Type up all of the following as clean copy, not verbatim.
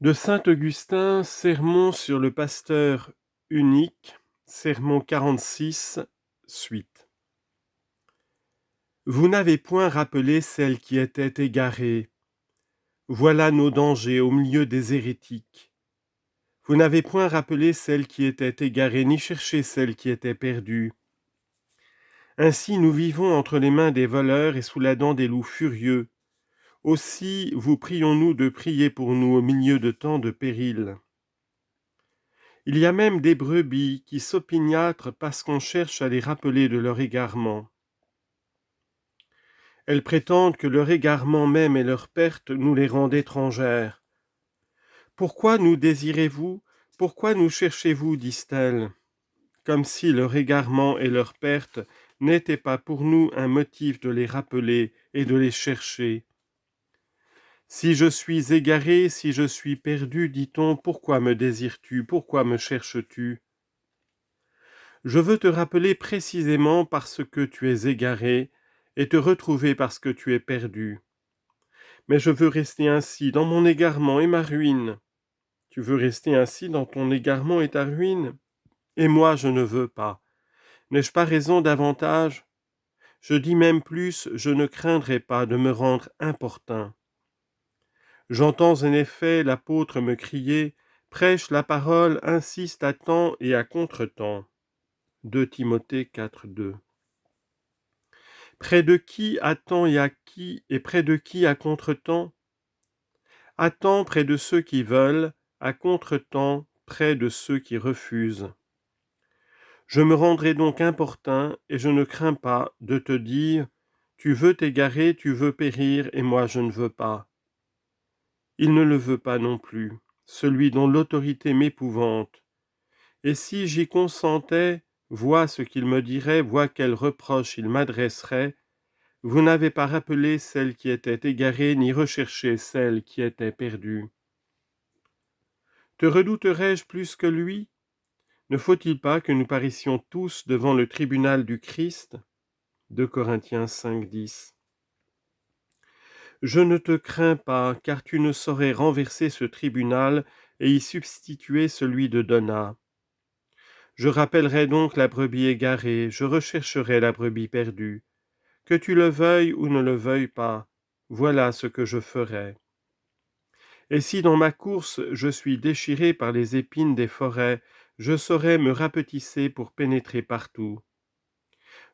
De saint Augustin, Sermon sur le pasteur unique, Sermon 46, suite. Vous n'avez point rappelé celle qui était égarée. Voilà nos dangers au milieu des hérétiques. Vous n'avez point rappelé celle qui était égarée, ni cherché celle qui était perdue. Ainsi nous vivons entre les mains des voleurs et sous la dent des loups furieux. Aussi vous prions-nous de prier pour nous au milieu de tant de périls. Il y a même des brebis qui s'opiniâtrent parce qu'on cherche à les rappeler de leur égarement. Elles prétendent que leur égarement même et leur perte nous les rendent étrangères. Pourquoi nous désirez-vous? Pourquoi nous cherchez-vous? Disent-elles, comme si leur égarement et leur perte n'étaient pas pour nous un motif de les rappeler et de les chercher. Si je suis égaré, si je suis perdu, dit-on, pourquoi me désires-tu? Pourquoi me cherches-tu? Je veux te rappeler précisément parce que tu es égaré et te retrouver parce que tu es perdu. Mais je veux rester ainsi dans mon égarement et ma ruine. Tu veux rester ainsi dans ton égarement et ta ruine? Et moi je ne veux pas. N'ai-je pas raison davantage? Je dis même plus, je ne craindrai pas de me rendre importun. J'entends en effet l'apôtre me crier, prêche la parole, insiste à temps et à contre-temps. 2 Timothée 4, 2. Près de qui à temps et à qui, et près de qui à contre-temps? À temps près de ceux qui veulent, à contre-temps près de ceux qui refusent. Je me rendrai donc importun, et je ne crains pas de te dire, tu veux t'égarer, tu veux périr, et moi je ne veux pas. Il ne le veut pas non plus, celui dont l'autorité m'épouvante. Et si j'y consentais, vois ce qu'il me dirait, vois quel reproche il m'adresserait. Vous n'avez pas rappelé celle qui était égarée, ni recherché celle qui était perdue. Te redouterais-je plus que lui? Ne faut-il pas que nous parissions tous devant le tribunal du Christ? 2 Corinthiens 5, 10. Je ne te crains pas, car tu ne saurais renverser ce tribunal et y substituer celui de Donat. Je rappellerai donc la brebis égarée, je rechercherai la brebis perdue. Que tu le veuilles ou ne le veuilles pas, voilà ce que je ferai. Et si dans ma course je suis déchiré par les épines des forêts, je saurai me rapetisser pour pénétrer partout.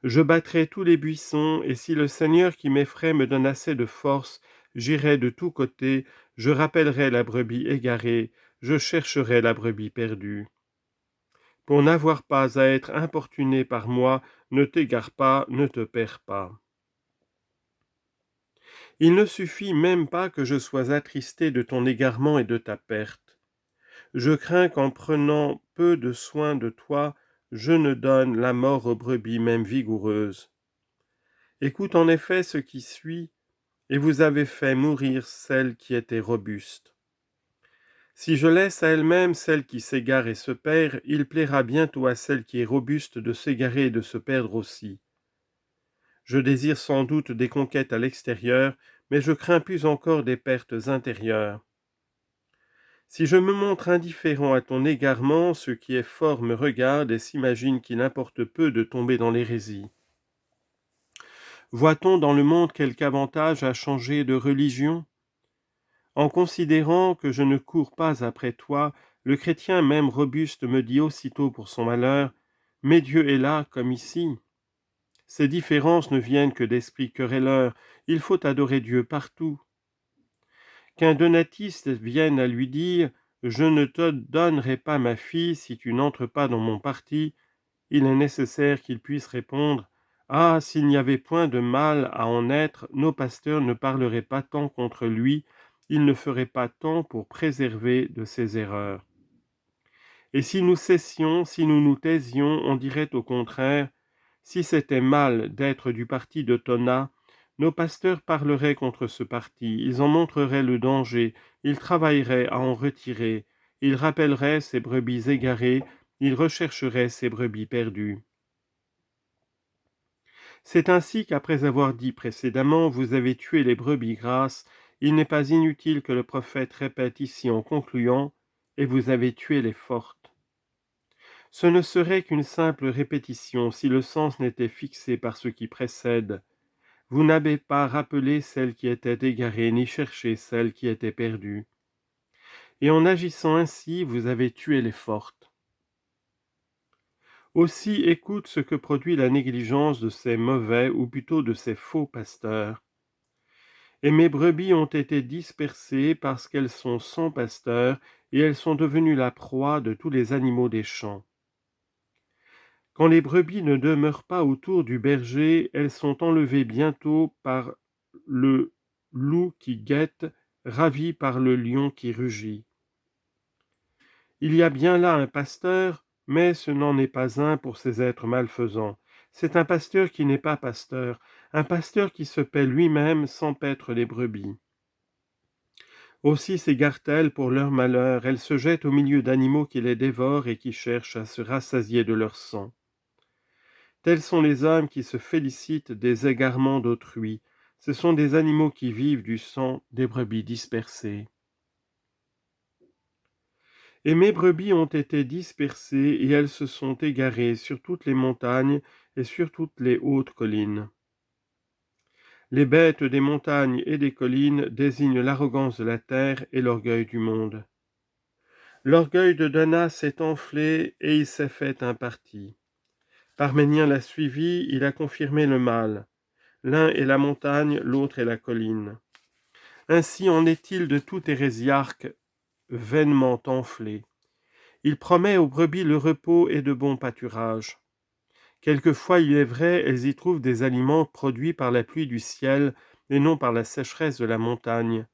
Je battrai tous les buissons, et si le Seigneur qui m'effraie me donne assez de force, j'irai de tous côtés, je rappellerai la brebis égarée, je chercherai la brebis perdue. Pour n'avoir pas à être importuné par moi, ne t'égare pas, ne te perds pas. Il ne suffit même pas que je sois attristé de ton égarement et de ta perte. Je crains qu'en prenant peu de soin de toi, je ne donne la mort aux brebis même vigoureuses. Écoute en effet ce qui suit, et vous avez fait mourir celle qui était robuste. Si je laisse à elle-même celle qui s'égare et se perd, il plaira bientôt à celle qui est robuste de s'égarer et de se perdre aussi. Je désire sans doute des conquêtes à l'extérieur, mais je crains plus encore des pertes intérieures. Si je me montre indifférent à ton égarement, ceux qui est fort me regardent et s'imaginent qu'il importe peu de tomber dans l'hérésie. Voit-on dans le monde quelque avantage à changer de religion? En considérant que je ne cours pas après toi, le chrétien même robuste me dit aussitôt pour son malheur, « Mais Dieu est là, comme ici. » Ces différences ne viennent que d'esprits querelleurs, il faut adorer Dieu partout. Qu'un donatiste vienne à lui dire « Je ne te donnerai pas ma fille si tu n'entres pas dans mon parti », il est nécessaire qu'il puisse répondre « Ah, s'il n'y avait point de mal à en être, nos pasteurs ne parleraient pas tant contre lui, ils ne feraient pas tant pour préserver de ses erreurs. » Et si nous cessions, si nous nous taisions, on dirait au contraire « Si c'était mal d'être du parti de Donat, nos pasteurs parleraient contre ce parti, ils en montreraient le danger, ils travailleraient à en retirer, ils rappelleraient ces brebis égarées, ils rechercheraient ces brebis perdues. » C'est ainsi qu'après avoir dit précédemment, vous avez tué les brebis grasses Il n'est pas inutile que le prophète répète ici en concluant « Et vous avez tué les fortes ». Ce ne serait qu'une simple répétition si le sens n'était fixé par ce qui précède. Vous n'avez pas rappelé celles qui étaient égarées, ni cherché celles qui étaient perdues. Et en agissant ainsi, vous avez tué les fortes. Aussi écoute ce que produit la négligence de ces mauvais, ou plutôt de ces faux pasteurs. Et mes brebis ont été dispersées parce qu'elles sont sans pasteur, et elles sont devenues la proie de tous les animaux des champs. Quand les brebis ne demeurent pas autour du berger, elles sont enlevées bientôt par le loup qui guette, ravies par le lion qui rugit. Il y a bien là un pasteur, mais ce n'en est pas un pour ces êtres malfaisants. C'est un pasteur qui n'est pas pasteur, un pasteur qui se paie lui-même sans paître les brebis. Aussi s'égarent-elles pour leur malheur, elles se jettent au milieu d'animaux qui les dévorent et qui cherchent à se rassasier de leur sang. Tels sont les hommes qui se félicitent des égarements d'autrui. Ce sont des animaux qui vivent du sang des brebis dispersées. Et mes brebis ont été dispersées et elles se sont égarées sur toutes les montagnes et sur toutes les hautes collines. Les bêtes des montagnes et des collines désignent l'arrogance de la terre et l'orgueil du monde. L'orgueil de Dana s'est enflé et il s'est fait un parti. Parménien l'a suivi, il a confirmé le mal. L'un est la montagne, l'autre est la colline. Ainsi en est-il de tout hérésiarque vainement enflé. Il promet aux brebis le repos et de bons pâturages. Quelquefois, il est vrai, elles y trouvent des aliments produits par la pluie du ciel et non par la sécheresse de la montagne.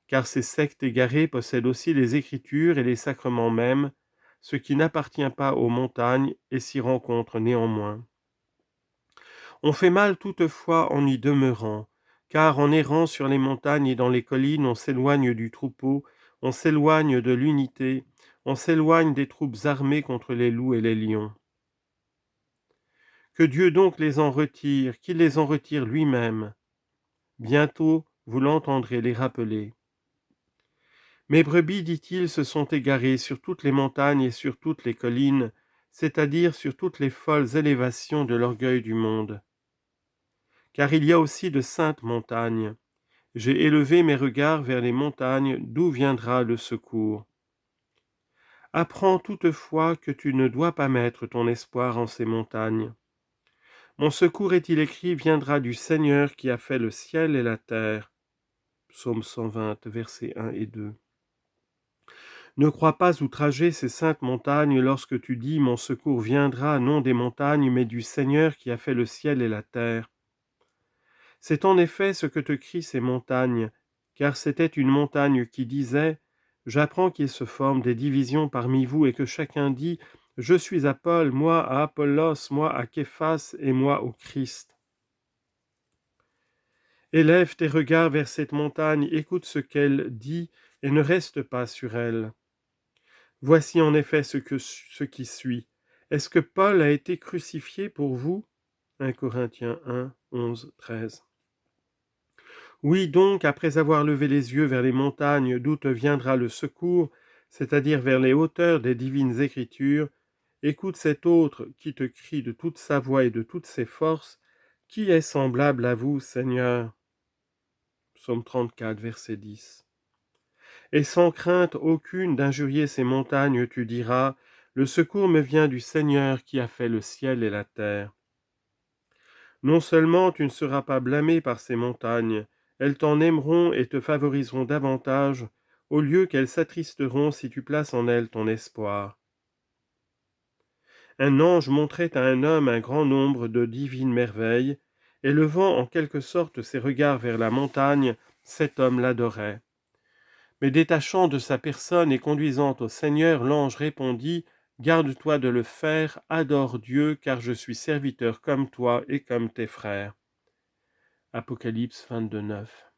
Car ces sectes égarées possèdent aussi les Écritures et les sacrements mêmes, ce qui n'appartient pas aux montagnes et s'y rencontre néanmoins. On fait mal toutefois en y demeurant, car en errant sur les montagnes et dans les collines, on s'éloigne du troupeau, on s'éloigne de l'unité, on s'éloigne des troupes armées contre les loups et les lions. Que Dieu donc les en retire, qu'il les en retire lui-même. Bientôt, vous l'entendrez les rappeler. Mes brebis, dit-il, se sont égarées sur toutes les montagnes et sur toutes les collines, c'est-à-dire sur toutes les folles élévations de l'orgueil du monde. Car il y a aussi de saintes montagnes. J'ai élevé mes regards vers les montagnes, d'où viendra le secours. Apprends toutefois que tu ne dois pas mettre ton espoir en ces montagnes. Mon secours, est-il écrit, viendra du Seigneur qui a fait le ciel et la terre. Psaume 120, versets 1 et 2. Ne crois pas outrager ces saintes montagnes lorsque tu dis « Mon secours viendra non des montagnes, mais du Seigneur qui a fait le ciel et la terre ». C'est en effet ce que te crient ces montagnes, car c'était une montagne qui disait « J'apprends qu'il se forme des divisions parmi vous et que chacun dit « Je suis à Paul, moi à Apollos, moi à Képhas et moi au Christ ». Élève tes regards vers cette montagne, écoute ce qu'elle dit et ne reste pas sur elle. Voici en effet ce qui suit. Est-ce que Paul a été crucifié pour vous ? 1 Corinthiens 1, 11, 13. Oui donc, après avoir levé les yeux vers les montagnes d'où te viendra le secours, c'est-à-dire vers les hauteurs des divines Écritures, écoute cet autre qui te crie de toute sa voix et de toutes ses forces, « Qui est semblable à vous, Seigneur ?» Psaume 34, verset 10. Et sans crainte aucune d'injurier ces montagnes, tu diras, « Le secours me vient du Seigneur qui a fait le ciel et la terre. » Non seulement tu ne seras pas blâmé par ces montagnes, elles t'en aimeront et te favoriseront davantage, au lieu qu'elles s'attristeront si tu places en elles ton espoir. Un ange montrait à un homme un grand nombre de divines merveilles, et levant en quelque sorte ses regards vers la montagne, cet homme l'adorait. Mais détachant de sa personne et conduisant au Seigneur, l'ange répondit « Garde-toi de le faire, adore Dieu, car je suis serviteur comme toi et comme tes frères. » Apocalypse 22, 9.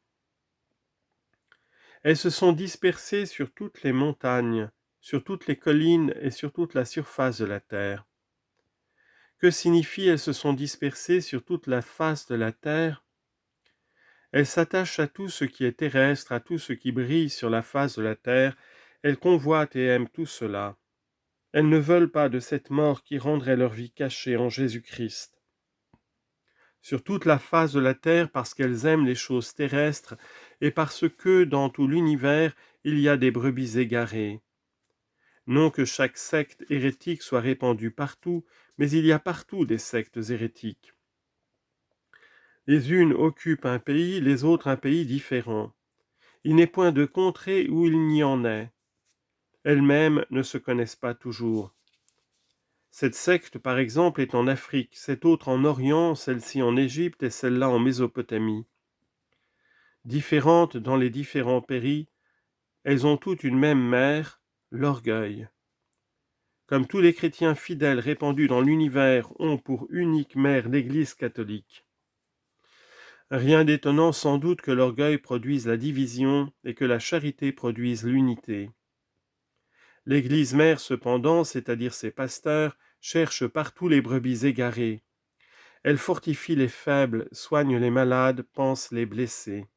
Elles se sont dispersées sur toutes les montagnes, sur toutes les collines et sur toute la surface de la terre. Que signifie « elles se sont dispersées sur toute la face de la terre » Elles s'attachent à tout ce qui est terrestre, à tout ce qui brille sur la face de la terre. Elles convoitent et aiment tout cela. Elles ne veulent pas de cette mort qui rendrait leur vie cachée en Jésus-Christ. Sur toute la face de la terre, parce qu'elles aiment les choses terrestres et parce que dans tout l'univers, il y a des brebis égarées. Non que chaque secte hérétique soit répandue partout, mais il y a partout des sectes hérétiques. Les unes occupent un pays, les autres un pays différent. Il n'est point de contrée où il n'y en ait. Elles-mêmes ne se connaissent pas toujours. Cette secte, par exemple, est en Afrique, cette autre en Orient, celle-ci en Égypte et celle-là en Mésopotamie. Différentes dans les différents pays, elles ont toutes une même mère, l'orgueil. Comme tous les chrétiens fidèles répandus dans l'univers ont pour unique mère l'Église catholique. Rien d'étonnant sans doute que l'orgueil produise la division et que la charité produise l'unité. L'Église mère, cependant, c'est-à-dire ses pasteurs, cherche partout les brebis égarées. Elle fortifie les faibles, soigne les malades, panse les blessés.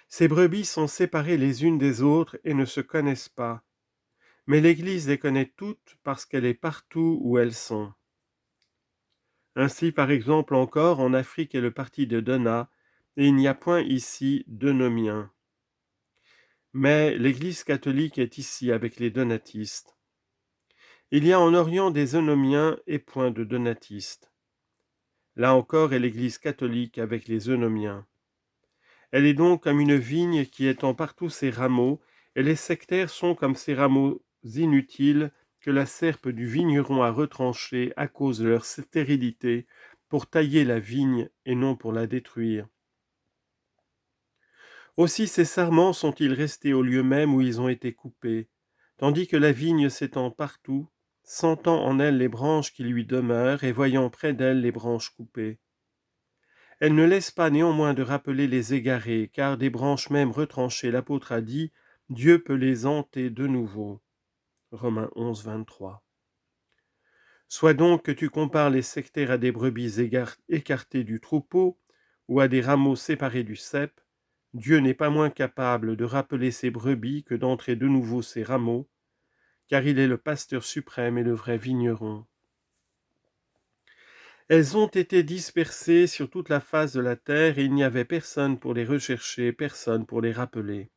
Ces brebis sont séparées les unes des autres et ne se connaissent pas. Mais l'Église les connaît toutes parce qu'elle est partout où elles sont. Ainsi, par exemple, encore, en Afrique est le parti de Donat, et il n'y a point ici d'eunomiens. Mais l'Église catholique est ici avec les donatistes. Il y a en Orient des eunomiens et point de donatistes. Là encore est l'Église catholique avec les eunomiens. Elle est donc comme une vigne qui étend partout ses rameaux, et les sectaires sont comme ces rameaux inutiles que la serpe du vigneron a retranchés à cause de leur stérilité, pour tailler la vigne et non pour la détruire. Aussi ces sarments sont-ils restés au lieu même où ils ont été coupés, tandis que la vigne s'étend partout, sentant en elle les branches qui lui demeurent et voyant près d'elle les branches coupées. Elle ne laisse pas néanmoins de rappeler les égarés, car des branches même retranchées, l'apôtre a dit, Dieu peut les enter de nouveau. Romains 11, 23. Soit donc que tu compares les sectaires à des brebis écartées du troupeau, ou à des rameaux séparés du cep, Dieu n'est pas moins capable de rappeler ses brebis que d'entrer de nouveau ses rameaux, car il est le pasteur suprême et le vrai vigneron. Elles ont été dispersées sur toute la face de la terre, et il n'y avait personne pour les rechercher, personne pour les rappeler.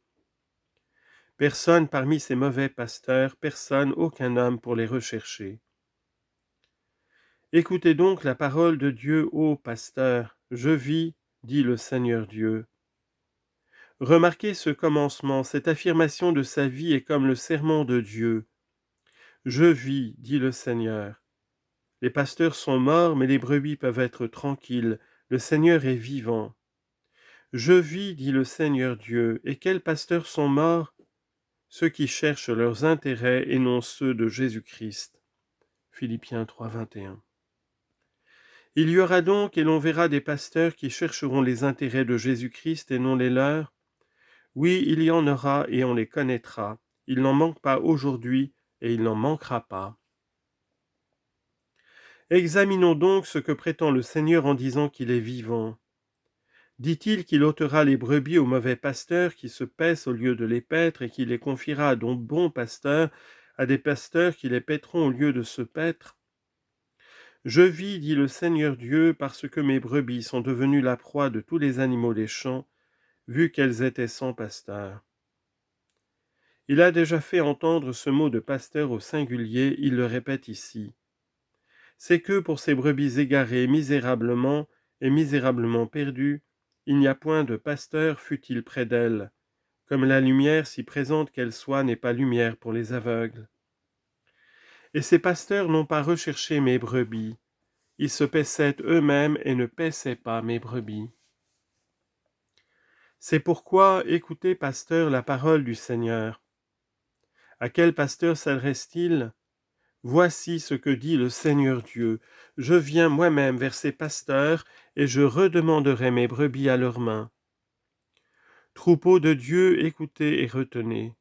Personne parmi ces mauvais pasteurs, personne, aucun homme pour les rechercher. Écoutez donc la parole de Dieu, ô pasteur, je vis, dit le Seigneur Dieu. Remarquez ce commencement, cette affirmation de sa vie est comme le serment de Dieu. Je vis, dit le Seigneur. Les pasteurs sont morts, mais les brebis peuvent être tranquilles. Le Seigneur est vivant. Je vis, dit le Seigneur Dieu, et quels pasteurs sont morts? Ceux qui cherchent leurs intérêts et non ceux de Jésus-Christ. Philippiens 3, 21. Il y aura donc, et l'on verra des pasteurs qui chercheront les intérêts de Jésus-Christ et non les leurs. Oui, il y en aura et on les connaîtra. Il n'en manque pas aujourd'hui et il n'en manquera pas. Examinons donc ce que prétend le Seigneur en disant qu'il est vivant. Dit-il qu'il ôtera les brebis aux mauvais pasteurs qui se paissent au lieu de les paître et qu'il les confiera à de bons pasteurs, à des pasteurs qui les paîtront au lieu de se paître? Je vis, dit le Seigneur Dieu, parce que mes brebis sont devenues la proie de tous les animaux des champs, vu qu'elles étaient sans pasteur. Il a déjà fait entendre ce mot de pasteur au singulier, il le répète ici. C'est que pour ces brebis égarées misérablement et misérablement perdues, il n'y a point de pasteur fût-il près d'elles, comme la lumière, si présente qu'elle soit, n'est pas lumière pour les aveugles. Et ces pasteurs n'ont pas recherché mes brebis, ils se paissaient eux-mêmes et ne paissaient pas mes brebis. C'est pourquoi écoutez, pasteur, la parole du Seigneur. À quel pasteur s'adresse-t-il? Voici ce que dit le Seigneur Dieu. Je viens moi-même vers ces pasteurs, et je redemanderai mes brebis à leurs mains. Troupeau de Dieu, écoutez et retenez.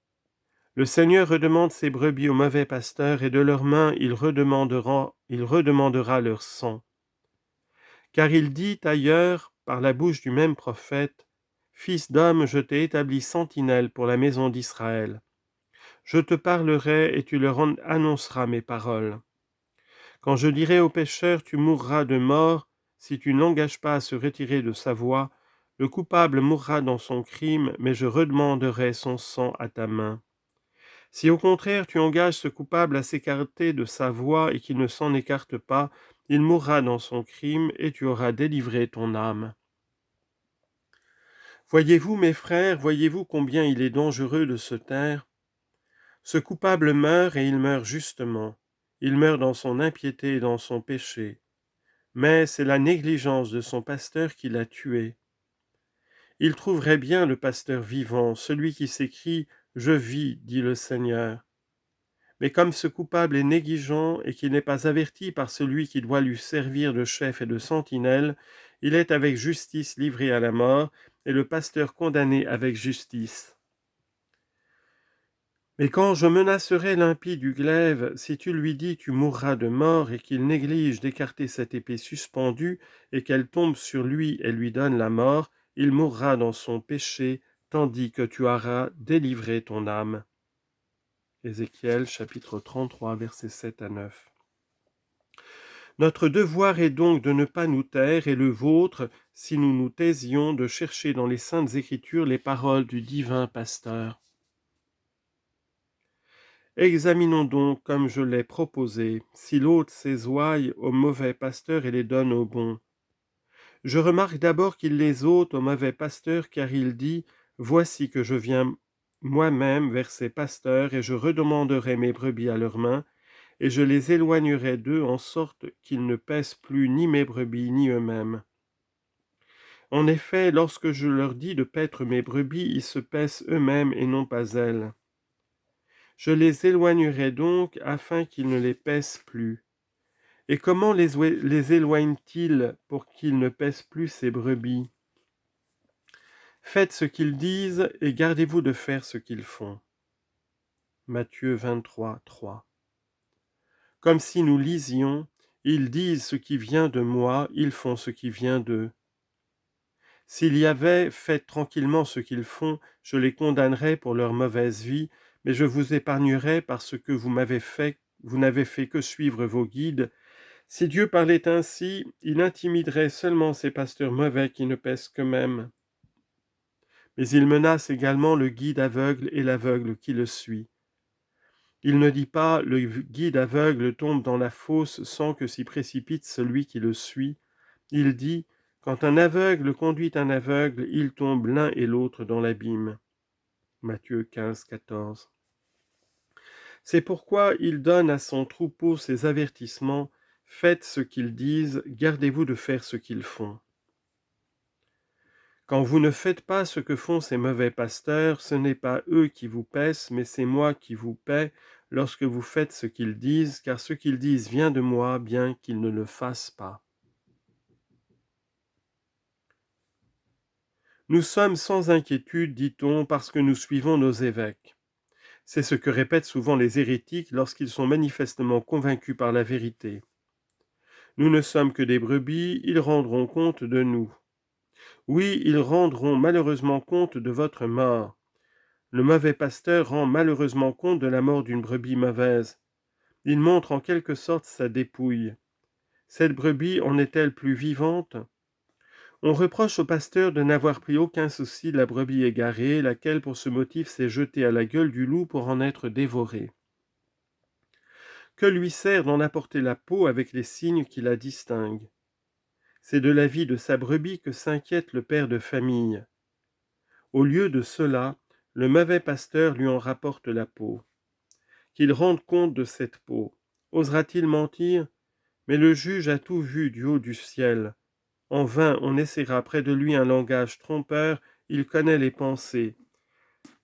Le Seigneur redemande ses brebis aux mauvais pasteurs, et de leurs mains il redemandera leur sang. Car il dit ailleurs, par la bouche du même prophète, « Fils d'homme, je t'ai établi sentinelle pour la maison d'Israël. Je te parlerai et tu leur annonceras mes paroles. Quand je dirai au pécheur, tu mourras de mort, si tu n'engages pas à se retirer de sa voie, le coupable mourra dans son crime, mais je redemanderai son sang à ta main. Si au contraire tu engages ce coupable à s'écarter de sa voie et qu'il ne s'en écarte pas, il mourra dans son crime et tu auras délivré ton âme. Voyez-vous, mes frères, voyez-vous combien il est dangereux de se taire? Ce coupable meurt et il meurt justement. Il meurt dans son impiété et dans son péché. Mais c'est la négligence de son pasteur qui l'a tué. Il trouverait bien le pasteur vivant, celui qui s'écrie « Je vis, dit le Seigneur ». Mais comme ce coupable est négligent et qu'il n'est pas averti par celui qui doit lui servir de chef et de sentinelle, il est avec justice livré à la mort, et le pasteur condamné avec justice. Mais quand je menacerai l'impie du glaive, si tu lui dis tu mourras de mort et qu'il néglige d'écarter cette épée suspendue et qu'elle tombe sur lui et lui donne la mort, il mourra dans son péché, tandis que tu auras délivré ton âme. Ézéchiel chapitre 33 versets 7 à 9. Notre devoir est donc de ne pas nous taire, et le vôtre, si nous nous taisions, de chercher dans les saintes écritures les paroles du divin pasteur. Examinons donc, comme je l'ai proposé, s'il ôte ses ouailles au mauvais pasteur et les donne au bon. Je remarque d'abord qu'il les ôte au mauvais pasteur, car il dit « Voici que je viens moi-même vers ces pasteurs, et je redemanderai mes brebis à leurs mains, et je les éloignerai d'eux en sorte qu'ils ne pèsent plus ni mes brebis ni eux-mêmes. En effet, lorsque je leur dis de paître mes brebis, ils se paissent eux-mêmes et non pas elles. Je les éloignerai donc afin qu'ils ne les pèsent plus. Et comment les éloigne-t-il pour qu'ils ne pèsent plus ces brebis? Faites ce qu'ils disent et gardez-vous de faire ce qu'ils font. Matthieu 23, 3. Comme si nous lisions, ils disent ce qui vient de moi, ils font ce qui vient d'eux. S'il y avait fait tranquillement ce qu'ils font, je les condamnerais pour leur mauvaise vie, mais je vous épargnerai parce que vous n'avez fait que suivre vos guides. Si Dieu parlait ainsi, il intimiderait seulement ces pasteurs mauvais qui ne pèsent qu'eux-mêmes. Mais il menace également le guide aveugle et l'aveugle qui le suit. Il ne dit pas « le guide aveugle tombe dans la fosse sans que s'y précipite celui qui le suit ». Il dit « quand un aveugle conduit un aveugle, ils tombent l'un et l'autre dans l'abîme ». Matthieu 15, 14. C'est pourquoi il donne à son troupeau ces avertissements « Faites ce qu'ils disent, gardez-vous de faire ce qu'ils font ». Quand vous ne faites pas ce que font ces mauvais pasteurs, ce n'est pas eux qui vous paissent, mais c'est moi qui vous paie lorsque vous faites ce qu'ils disent, car ce qu'ils disent vient de moi, bien qu'ils ne le fassent pas. Nous sommes sans inquiétude, dit-on, parce que nous suivons nos évêques. C'est ce que répètent souvent les hérétiques lorsqu'ils sont manifestement convaincus par la vérité. Nous ne sommes que des brebis, ils rendront compte de nous. Oui, ils rendront malheureusement compte de votre mort. Le mauvais pasteur rend malheureusement compte de la mort d'une brebis mauvaise. Il montre en quelque sorte sa dépouille. Cette brebis en est-elle plus vivante? On reproche au pasteur de n'avoir pris aucun souci de la brebis égarée, laquelle pour ce motif s'est jetée à la gueule du loup pour en être dévorée. Que lui sert d'en apporter la peau avec les signes qui la distinguent? C'est de la vie de sa brebis que s'inquiète le père de famille. Au lieu de cela, le mauvais pasteur lui en rapporte la peau. Qu'il rende compte de cette peau. Osera-t-il mentir? Mais le juge a tout vu du haut du ciel. En vain on essaiera près de lui un langage trompeur, il connaît les pensées.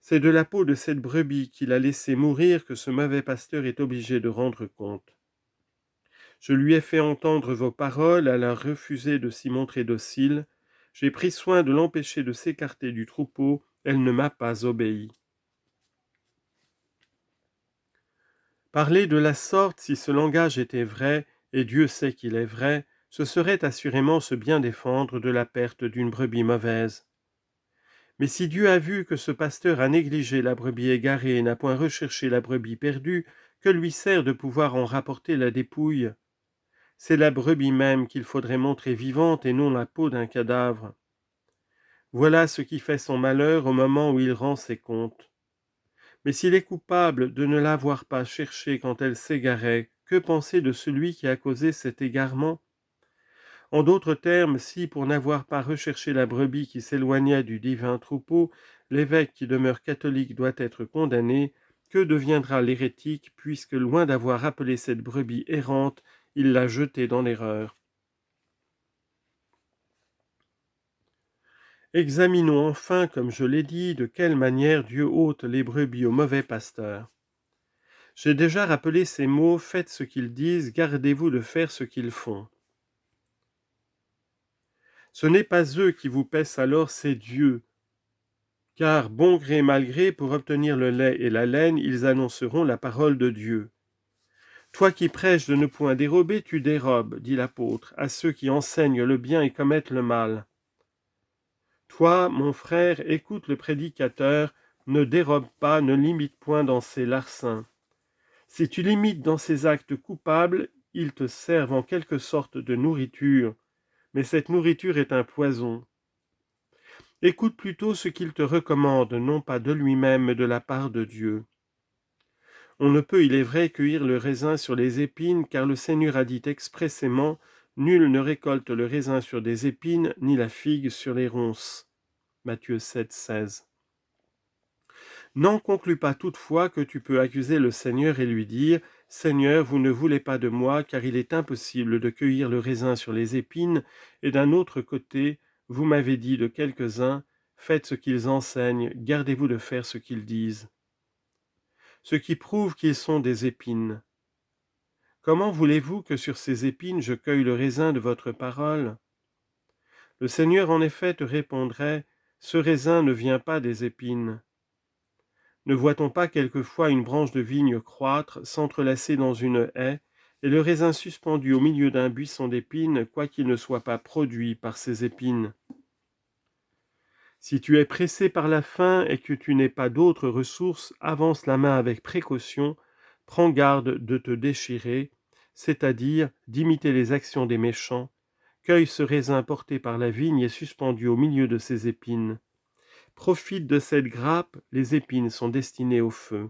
C'est de la peau de cette brebis qu'il a laissé mourir que ce mauvais pasteur est obligé de rendre compte. Je lui ai fait entendre vos paroles, elle a refusé de s'y montrer docile. J'ai pris soin de l'empêcher de s'écarter du troupeau, elle ne m'a pas obéi. Parler de la sorte, si ce langage était vrai, et Dieu sait qu'il est vrai, ce serait assurément se bien défendre de la perte d'une brebis mauvaise. Mais si Dieu a vu que ce pasteur a négligé la brebis égarée et n'a point recherché la brebis perdue, que lui sert de pouvoir en rapporter la dépouille? C'est la brebis même qu'il faudrait montrer vivante et non la peau d'un cadavre. Voilà ce qui fait son malheur au moment où il rend ses comptes. Mais s'il est coupable de ne l'avoir pas cherchée quand elle s'égarait, que penser de celui qui a causé cet égarement? En d'autres termes, si, pour n'avoir pas recherché la brebis qui s'éloignait du divin troupeau, l'évêque qui demeure catholique doit être condamné, que deviendra l'hérétique, puisque, loin d'avoir appelé cette brebis errante, il l'a jetée dans l'erreur? Examinons enfin, comme je l'ai dit, de quelle manière Dieu ôte les brebis au mauvais pasteur. J'ai déjà rappelé ces mots: faites ce qu'ils disent, gardez-vous de faire ce qu'ils font. Ce n'est pas eux qui vous paissent alors, c'est Dieu. Car, bon gré mal gré, pour obtenir le lait et la laine, ils annonceront la parole de Dieu. Toi qui prêches de ne point dérober, tu dérobes, dit l'apôtre, à ceux qui enseignent le bien et commettent le mal. Toi, mon frère, écoute le prédicateur, ne dérobe pas, ne limite point dans ses larcins. Si tu limites dans ces actes coupables, ils te servent en quelque sorte de nourriture, mais cette nourriture est un poison. Écoute plutôt ce qu'il te recommande, non pas de lui-même, mais de la part de Dieu. On ne peut, il est vrai, cueillir le raisin sur les épines, car le Seigneur a dit expressément: « Nul ne récolte le raisin sur des épines, ni la figue sur les ronces. » Matthieu 7, 16. N'en conclus pas toutefois que tu peux accuser le Seigneur et lui dire: « Seigneur, vous ne voulez pas de moi, car il est impossible de cueillir le raisin sur les épines, et d'un autre côté, vous m'avez dit de quelques-uns: faites ce qu'ils enseignent, gardez-vous de faire ce qu'ils disent. » Ce qui prouve qu'ils sont des épines. Comment voulez-vous que sur ces épines je cueille le raisin de votre parole? Le Seigneur en effet te répondrait: « Ce raisin ne vient pas des épines. » Ne voit-on pas quelquefois une branche de vigne croître, s'entrelacer dans une haie, et le raisin suspendu au milieu d'un buisson d'épines, quoiqu'il ne soit pas produit par ces épines? Si tu es pressé par la faim et que tu n'aies pas d'autre ressource, avance la main avec précaution, prends garde de te déchirer, c'est-à-dire d'imiter les actions des méchants, cueille ce raisin porté par la vigne et suspendu au milieu de ses épines. Profite de cette grappe, les épines sont destinées au feu.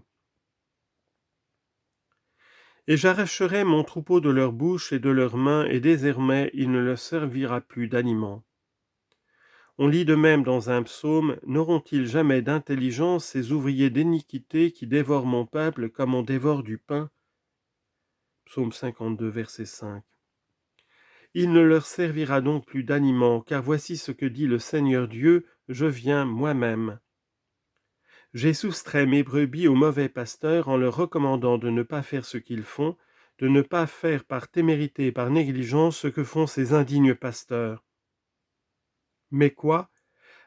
Et j'arracherai mon troupeau de leur bouche et de leurs mains, et désormais il ne leur servira plus d'aliment. On lit de même dans un psaume: « N'auront-ils jamais d'intelligence ces ouvriers d'iniquité qui dévorent mon peuple comme on dévore du pain ?» Psaume 52, verset 5. Il ne leur servira donc plus d'aliment, car voici ce que dit le Seigneur Dieu: « Je viens moi-même. » J'ai soustrait mes brebis aux mauvais pasteurs en leur recommandant de ne pas faire ce qu'ils font, de ne pas faire par témérité et par négligence ce que font ces indignes pasteurs. Mais quoi?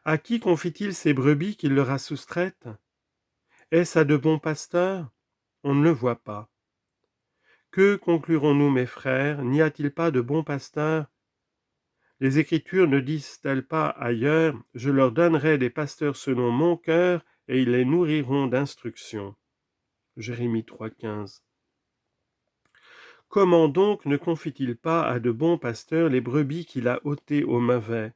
À qui confie-t-il ces brebis qu'il leur a soustraites? Est-ce à de bons pasteurs? On ne le voit pas. Que conclurons-nous, mes frères? N'y a-t-il pas de bons pasteurs? Les Écritures ne disent-elles pas ailleurs: « Je leur donnerai des pasteurs selon mon cœur, et ils les nourriront d'instruction » Jérémie 3,15. Comment donc ne confie-t-il pas à de bons pasteurs les brebis qu'il a ôtées aux mauvais?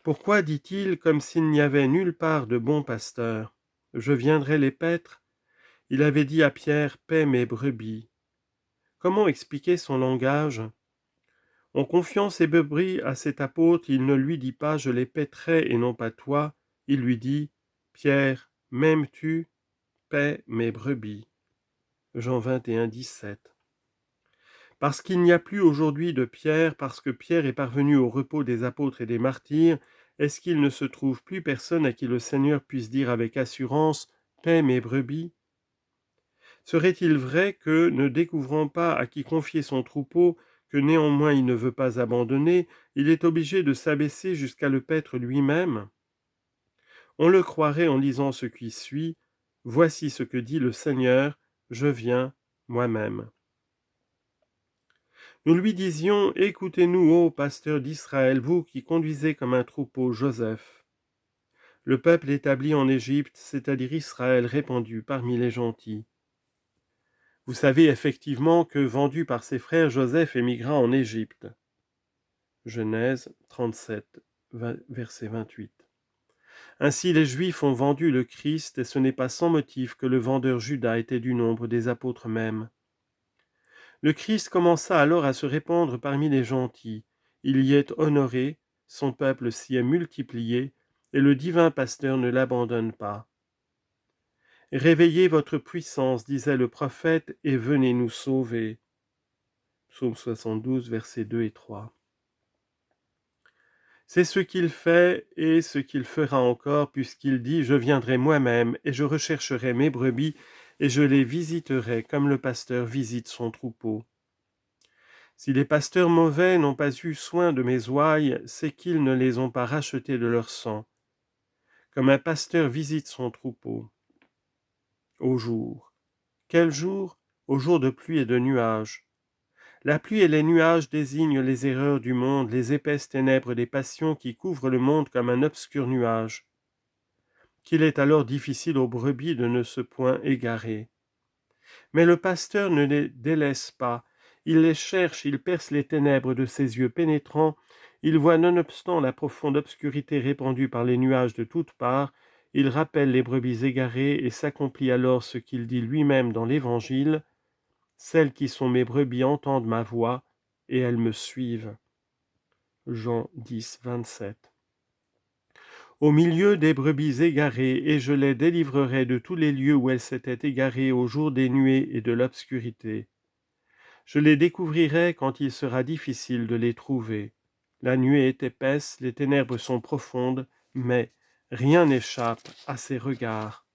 Pourquoi dit-il comme s'il n'y avait nulle part de bons pasteurs? Je viendrai les paître? Il avait dit à Pierre: « Paie mes brebis. » Comment expliquer son langage? En confiant ses brebis à cet apôtre, il ne lui dit pas: « Je les paîtrai et non pas toi ». Il lui dit: « Pierre, m'aimes-tu? Paie mes brebis. » Jean 21, 17. Parce qu'il n'y a plus aujourd'hui de Pierre, parce que Pierre est parvenu au repos des apôtres et des martyrs, est-ce qu'il ne se trouve plus personne à qui le Seigneur puisse dire avec assurance: « Paie mes brebis » ? Serait-il vrai que, ne découvrant pas à qui confier son troupeau, que néanmoins il ne veut pas abandonner, il est obligé de s'abaisser jusqu'à le paître lui-même? On le croirait en lisant ce qui suit: « Voici ce que dit le Seigneur, je viens moi-même. » Nous lui disions, écoutez-nous, ô pasteur d'Israël, vous qui conduisez comme un troupeau Joseph. Le peuple établi en Égypte, c'est-à-dire Israël répandu parmi les gentils. Vous savez effectivement que, vendu par ses frères, Joseph émigra en Égypte. Genèse 37, verset 28. Ainsi les Juifs ont vendu le Christ, et ce n'est pas sans motif que le vendeur Judas était du nombre des apôtres mêmes. Le Christ commença alors à se répandre parmi les gentils. Il y est honoré, son peuple s'y est multiplié, et le divin pasteur ne l'abandonne pas. Réveillez votre puissance, disait le prophète, et venez nous sauver. Psaume 72, versets 2 et 3. C'est ce qu'il fait et ce qu'il fera encore, puisqu'il dit « Je viendrai moi-même, et je rechercherai mes brebis, et je les visiterai comme le pasteur visite son troupeau. » Si les pasteurs mauvais n'ont pas eu soin de mes ouailles, c'est qu'ils ne les ont pas rachetées de leur sang. Comme un pasteur visite son troupeau. Au jour. Quel jour? Au jour de pluie et de nuages. La pluie et les nuages désignent les erreurs du monde, les épaisses ténèbres des passions qui couvrent le monde comme un obscur nuage. Qu'il est alors difficile aux brebis de ne se point égarer. Mais le pasteur ne les délaisse pas. Il les cherche, il perce les ténèbres de ses yeux pénétrants, il voit nonobstant la profonde obscurité répandue par les nuages de toutes parts, il rappelle les brebis égarées et s'accomplit alors ce qu'il dit lui-même dans l'Évangile. Celles qui sont mes brebis entendent ma voix, et elles me suivent. Jean 10, 27. Au milieu des brebis égarées, et je les délivrerai de tous les lieux où elles s'étaient égarées au jour des nuées et de l'obscurité. Je les découvrirai quand il sera difficile de les trouver. La nuée est épaisse, les ténèbres sont profondes, mais rien n'échappe à ses regards.